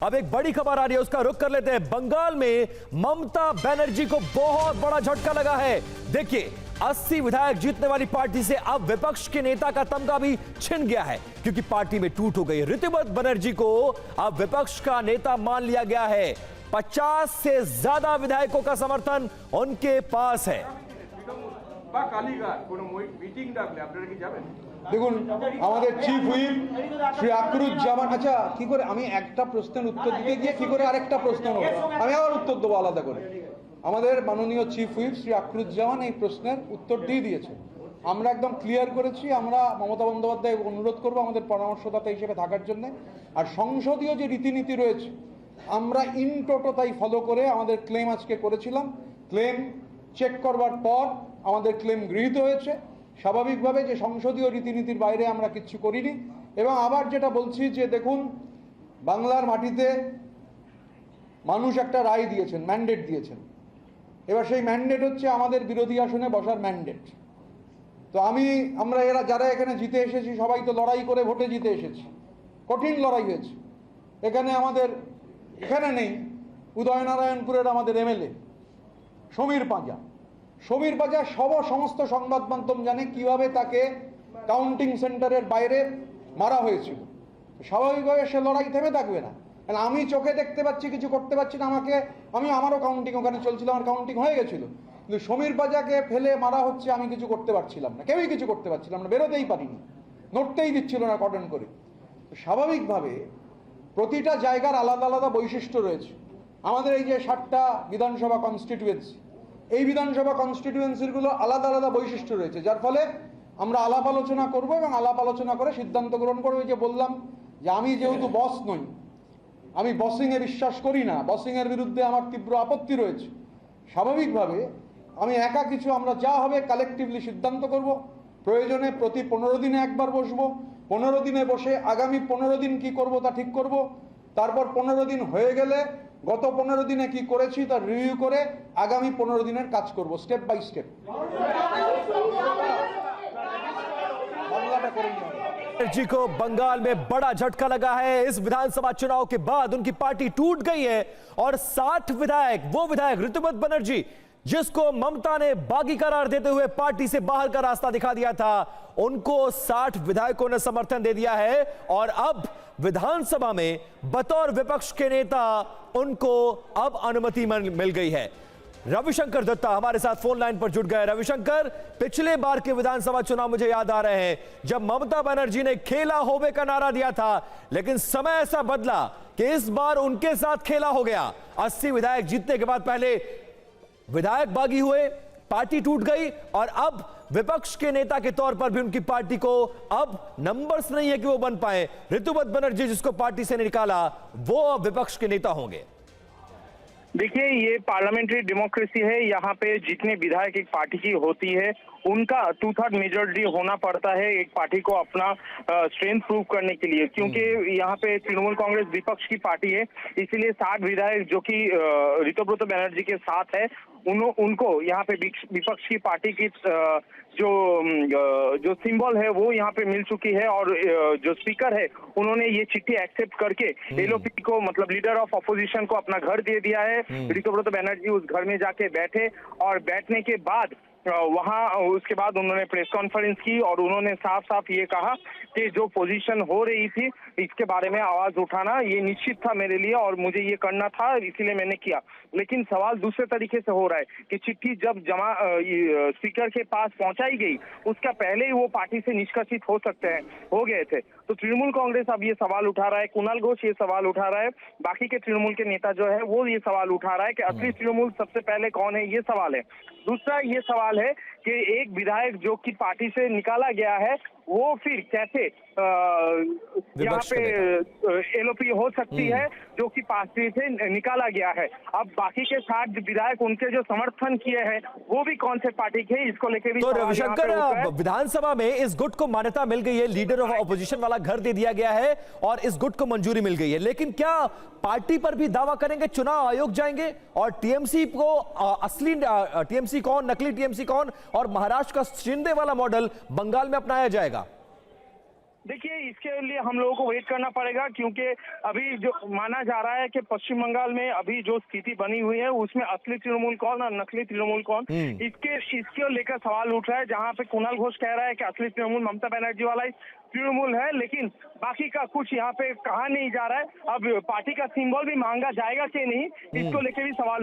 अब एक बड़ी खबर आ रही है, उसका रुख कर लेते हैं। बंगाल में ममता बनर्जी को बहुत बड़ा झटका लगा है। देखिए, 80 विधायक जीतने वाली पार्टी से अब विपक्ष के नेता का तमगा भी छिन गया है, क्योंकि पार्टी में टूट हो गई। ऋतुपत बनर्जी को अब विपक्ष का नेता मान लिया गया है। 50 से ज्यादा विधायकों का समर्थन उनके पास है। দেখুন আমাদের চিফ হুইপ শ্রী আকরুজ্জামান আচ্ছা কি করে আমি একটা প্রশ্নের উত্তর দিতে গিয়ে কি করে আরেকটা প্রশ্ন নেব আমি আবার উত্তর দেবো আলাদা করে আমাদের মাননীয় চিফ হুইপ শ্রী আকরুজ্জামান এই প্রশ্নের উত্তর দিয়ে দিয়েছে আমরা একদম ক্লিয়ার করেছি আমরা মমতা বন্দ্যোপাধ্যায় অনুরোধ করব আমাদের পরামর্শদাতা হিসেবে থাকার জন্য আর সংসদীয় যে রীতিনীতি রয়েছে আমরা ইন টোটো তাই ফলো করে আমাদের ক্লেম আজকে করেছিলাম ক্লেম চেক করবার পর আমাদের ক্লেম গৃহীত হয়েছে স্বাভাবিকভাবে যে সংসদীয় রীতিনীতির বাইরে আমরা কিছু করিনি এবং আবার যেটা বলছি যে দেখুন বাংলার মাটিতে মানুষ একটা রায় দিয়েছেন ম্যান্ডেট দিয়েছেন এবার সেই ম্যান্ডেট হচ্ছে আমাদের বিরোধী আসনে বসার ম্যান্ডেট তো আমরা এরা যারা এখানে জিতে এসেছি সবাই তো লড়াই করে ভোটে জিতে এসেছি কঠিন লড়াই হয়েছে এখানে নেই উদয়নারায়ণপুরের আমাদের এমএলএ সমীর পাঁজা সমস্ত সংবাদ মাধ্যম জানে কিভাবে তাকে কাউন্টিং সেন্টারের বাইরে মারা হয়েছিল স্বাভাবিকভাবে সে লড়াই থেমে থাকবে না কারণ আমি চোখে দেখতে পাচ্ছি কিছু করতে পারছি না আমারও কাউন্টিং ওখানে চলছিল আমার কাউন্টিং হয়ে গেছিল কিন্তু সমীর পাঁজাকে ফেলে মারা হচ্ছে আমি কিছু করতে পারছিলাম না কেউই কিছু করতে পারছিলাম না বেরোতেই পারিনি নড়তেই দিচ্ছিল না কটন করে স্বাভাবিকভাবে প্রতিটা জায়গার আলাদা আলাদা বৈশিষ্ট্য রয়েছে আমাদের এই যে 60টা বিধানসভা কনস্টিটিউয়েন্সি এই বিধানসভা কনস্টিটিউয়েন্সিগুলো আলাদা আলাদা বৈশিষ্ট্য রয়েছে যার ফলে আমরা আলাপ আলোচনা করব এবং আলাপ আলোচনা করে সিদ্ধান্ত গ্রহণ করব যে বললাম যে আমি যেহেতু বস নই আমি বসিংয়ে বিশ্বাস করি না বসিংয়ের বিরুদ্ধে আমার তীব্র আপত্তি রয়েছে স্বাভাবিকভাবে আমি একা কিছু আমরা যা হবে কালেকটিভলি সিদ্ধান্ত করব প্রয়োজনে প্রতি 15 দিনে একবার বসবো 15 দিনে বসে আগামী 15 দিন কি করব তা ঠিক করব তারপর 15 দিন হয়ে গেলে গত 15 দিনে কি করেছি তা রিভিউ করে আগামী 15 দিনের কাজ করব স্টেপ বাই স্টেপ बनर्जी को बंगाल में बड़ा झटका लगा है। इस विधानसभा चुनाव के बाद उनकी पार्टी टूट गई है और 60 विधायक वो विधायक ऋतुपत बनर्जी जिसको ममता ने बागी करार देते हुए पार्टी से बाहर का रास्ता दिखा दिया था उनको 60 विधायकों ने समर्थन दे दिया है और अब विधानसभा में बतौर विपक्ष के नेता उनको अब अनुमति मिल गई है। रविशंकर दत्ता हमारे साथ फोन लाइन पर जुड़ गए। रविशंकर, पिछले बार के विधानसभा चुनाव मुझे याद आ रहे हैं जब ममता बनर्जी ने खेला होवे का नारा दिया था, लेकिन समय ऐसा बदला कि इस बार उनके साथ खेला हो गया। 80 विधायक जीतने के बाद पहले विधायक बागी हुए, पार्टी टूट गई और अब विपक्ष के नेता के तौर पर भी उनकी पार्टी को अब नंबर्स नहीं है कि वो बन पाए। ऋतुपत बनर्जी जिसको पार्टी से निकाला वो अब विपक्ष के नेता होंगे। देखिए, ये पार्लियामेंट्री डेमोक्रेसी है। यहाँ पे जितने विधायक एक पार्टी की होती है उनका 2/3 मेजॉरिटी होना पड़ता है एक पार्टी को अपना स्ट्रेंथ प्रूव करने के लिए, क्योंकि यहाँ पे तृणमूल कांग्रेस विपक्ष की पार्टी है, इसीलिए 60 विधायक जो कि ऋतुपत बनर्जी के साथ है उनको यहाँ पे विपक्ष की पार्टी की जो सिंबल है वो यहाँ पे मिल चुकी है और जो स्पीकर है उन्होंने ये चिट्ठी एक्सेप्ट करके एलओपी को मतलब लीडर ऑफ अपोजिशन को अपना घर दे दिया है। ऋतुपत बनर्जी उस घर में जाके बैठे और बैठने के बाद वहां उसके बाद उन्होंने प्रेस कॉन्फ्रेंस की और उन्होंने साफ साफ ये कहा कि जो पोजीशन हो रही थी इसके बारे में आवाज उठाना ये निश्चित था मेरे लिए और मुझे ये करना था, इसीलिए मैंने किया। लेकिन सवाल दूसरे तरीके से हो रहा है कि चिट्ठी जब जमा स्पीकर के पास पहुंचाई गई उसका पहले ही वो पार्टी से निष्कासित हो गए थे। तो तृणमूल कांग्रेस अब ये सवाल उठा रहा है, कुणाल घोष ये सवाल उठा रहा है, बाकी के तृणमूल के नेता जो है वो ये सवाल उठा रहा है कि असली तृणमूल सबसे पहले कौन है, ये सवाल है। दूसरा ये सवाल है कि एक विधायक जो कि पार्टी से निकाला गया है वो फिर कैसे यहाँ पे एलओपी हो सकती है जो कि पार्टी से निकाला गया है। अब बाकी के 60 विधायक उनके जो समर्थन किए हैं वो भी कौन से पार्टी के, इसको लेके भी तो रविशंकर, विधानसभा में इस गुट को मान्यता मिल गई है, लीडर ऑफ ऑपोजिशन वाला घर दे दिया गया है और इस गुट को मंजूरी मिल गई है, लेकिन क्या पार्टी पर भी दावा करेंगे, चुनाव आयोग जाएंगे और टीएमसी को असली टीएमसी कौन, नकली टीएमसी कौन और महाराष्ट्र का शिंदे वाला मॉडल बंगाल में अपनाया जाएगा? देखिए, इसके लिए हम लोगों को वेट करना पड़ेगा, क्योंकि अभी जो माना जा रहा है कि पश्चिम बंगाल में अभी जो स्थिति बनी हुई है उसमें असली तृणमूल कौन और नकली तृणमूल कौन, इसके लेकर सवाल उठ रहा है। जहां पे कुणाल घोष कह रहा है कि असली तृणमूल ममता बनर्जी वाला ही तृणमूल है, लेकिन बाकी का कुछ यहाँ पे कहा नहीं जा रहा है। अब पार्टी का सिंबल भी मांगा जाएगा कि नहीं, इसको लेकर भी सवाल